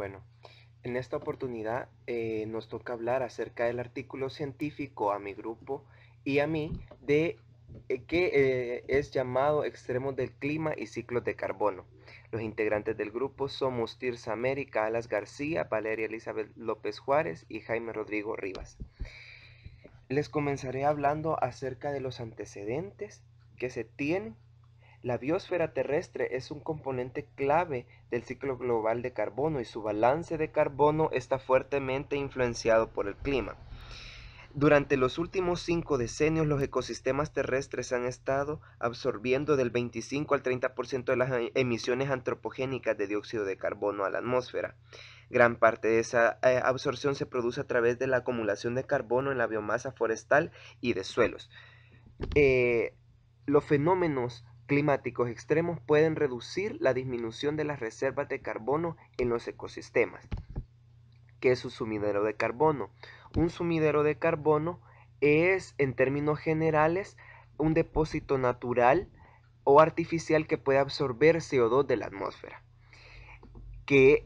Bueno, en esta oportunidad nos toca hablar acerca del artículo científico a mi grupo y a mí de que es llamado Extremos del Clima y Ciclos de Carbono. Los integrantes del grupo somos Tirsa América Alas García, Valeria Elizabeth López Juárez y Jaime Rodrigo Rivas. Les comenzaré hablando acerca de los antecedentes que se tienen. La biosfera terrestre es un componente clave del ciclo global de carbono y su balance de carbono está fuertemente influenciado por el clima. Durante los últimos 5 decenios, los ecosistemas terrestres han estado absorbiendo del 25 al 30% de las emisiones antropogénicas de dióxido de carbono a la atmósfera. Gran parte de esa absorción se produce a través de la acumulación de carbono en la biomasa forestal y de suelos. Los fenómenos climáticos extremos pueden reducir la disminución de las reservas de carbono en los ecosistemas. ¿Qué es un sumidero de carbono? Un sumidero de carbono es, en términos generales, un depósito natural o artificial que puede absorber CO2 de la atmósfera, que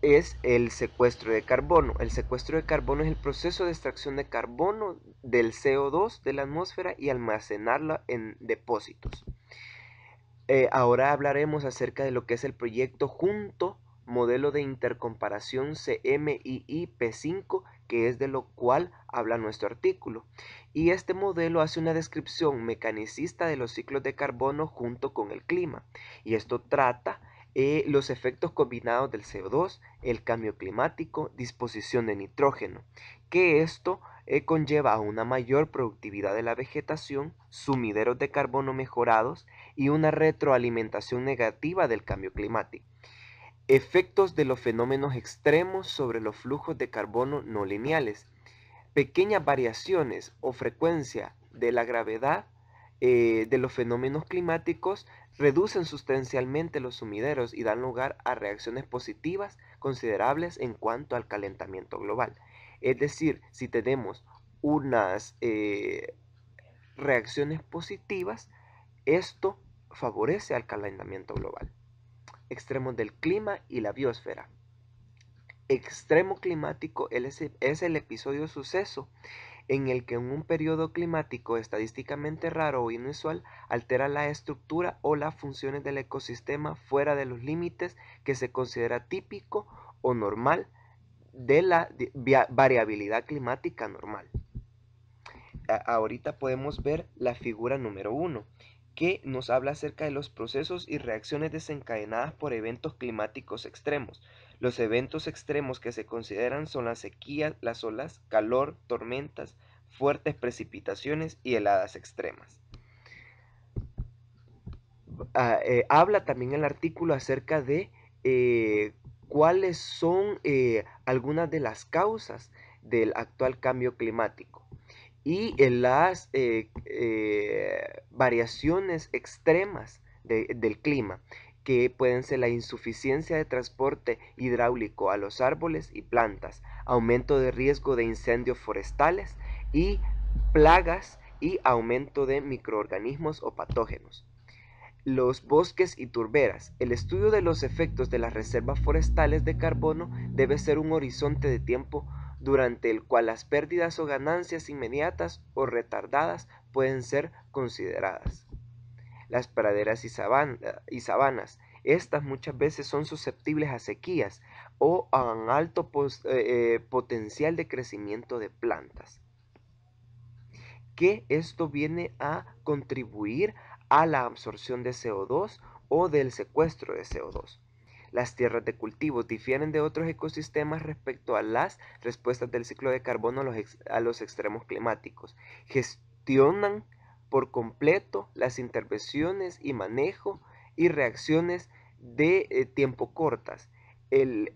es el secuestro de carbono. El secuestro de carbono es el proceso de extracción de carbono del CO2 de la atmósfera y almacenarla en depósitos. Ahora hablaremos acerca de lo que es el proyecto Junto, modelo de intercomparación CMIIP5, que es de lo cual habla nuestro artículo. Y este modelo hace una descripción mecanicista de los ciclos de carbono junto con el clima. Y esto trata los efectos combinados del CO2, el cambio climático, disposición de nitrógeno, que esto conlleva a una mayor productividad de la vegetación, sumideros de carbono mejorados y una retroalimentación negativa del cambio climático. Efectos de los fenómenos extremos sobre los flujos de carbono no lineales. Pequeñas variaciones o frecuencia de la gravedad de los fenómenos climáticos reducen sustancialmente los sumideros y dan lugar a reacciones positivas considerables en cuanto al calentamiento global. Es decir, si tenemos unas reacciones positivas, esto favorece al calentamiento global. Extremos del clima y la biosfera. Extremo climático es el episodio suceso en el que en un periodo climático estadísticamente raro o inusual altera la estructura o las funciones del ecosistema fuera de los límites que se considera típico o normal de la variabilidad climática normal. Ahorita podemos ver la figura número 1, que nos habla acerca de los procesos y reacciones desencadenadas por eventos climáticos extremos. Los eventos extremos que se consideran son las sequías, las olas, calor, tormentas, fuertes precipitaciones y heladas extremas. Habla también el artículo acerca de cuáles son algunas de las causas del actual cambio climático y en las variaciones extremas del clima, que pueden ser la insuficiencia de transporte hidráulico a los árboles y plantas, aumento de riesgo de incendios forestales y plagas y aumento de microorganismos o patógenos. Los bosques y turberas. El estudio de los efectos de las reservas forestales de carbono debe ser un horizonte de tiempo durante el cual las pérdidas o ganancias inmediatas o retardadas pueden ser consideradas. Las praderas y sabanas. Estas muchas veces son susceptibles a sequías o a un alto potencial de crecimiento de plantas, que esto viene a contribuir a la absorción de CO2 o del secuestro de CO2. Las tierras de cultivo difieren de otros ecosistemas respecto a las respuestas del ciclo de carbono a los extremos climáticos. Gestionan por completo las intervenciones y manejo y reacciones de tiempo cortas. El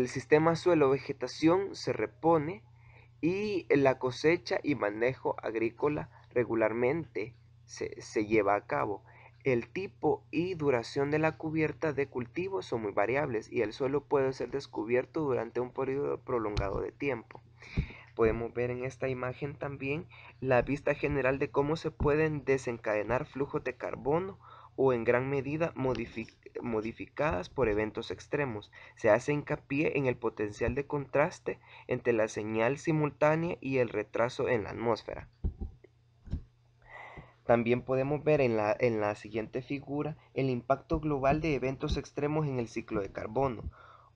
sistema suelo-vegetación se repone y la cosecha y manejo agrícola regularmente se lleva a cabo. El tipo y duración de la cubierta de cultivo son muy variables y el suelo puede ser descubierto durante un periodo prolongado de tiempo. Podemos ver en esta imagen también la vista general de cómo se pueden desencadenar flujos de carbono o en gran medida modificadas por eventos extremos. Se hace hincapié en el potencial de contraste entre la señal simultánea y el retraso en la atmósfera. También podemos ver en la siguiente figura el impacto global de eventos extremos en el ciclo de carbono.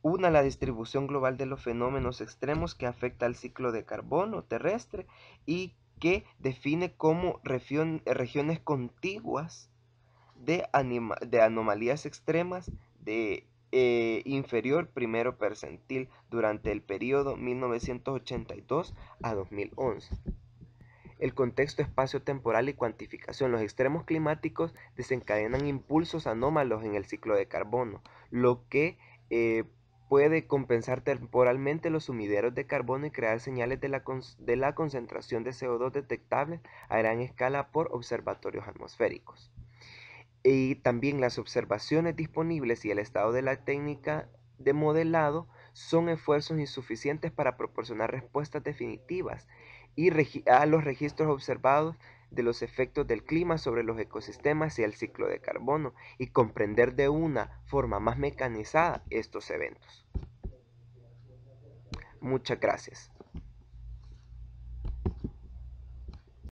Una, la distribución global de los fenómenos extremos que afecta al ciclo de carbono terrestre y que define como regiones contiguas de anomalías extremas de inferior primero percentil durante el periodo 1982 a 2011. El contexto espacio-temporal y cuantificación. Los extremos climáticos desencadenan impulsos anómalos en el ciclo de carbono, lo que puede compensar temporalmente los sumideros de carbono y crear señales de la concentración de CO2 detectables a gran escala por observatorios atmosféricos. Y también las observaciones disponibles y el estado de la técnica de modelado son esfuerzos insuficientes para proporcionar respuestas definitivas y a los registros observados de los efectos del clima sobre los ecosistemas y el ciclo de carbono y comprender de una forma más mecanizada estos eventos. Muchas gracias.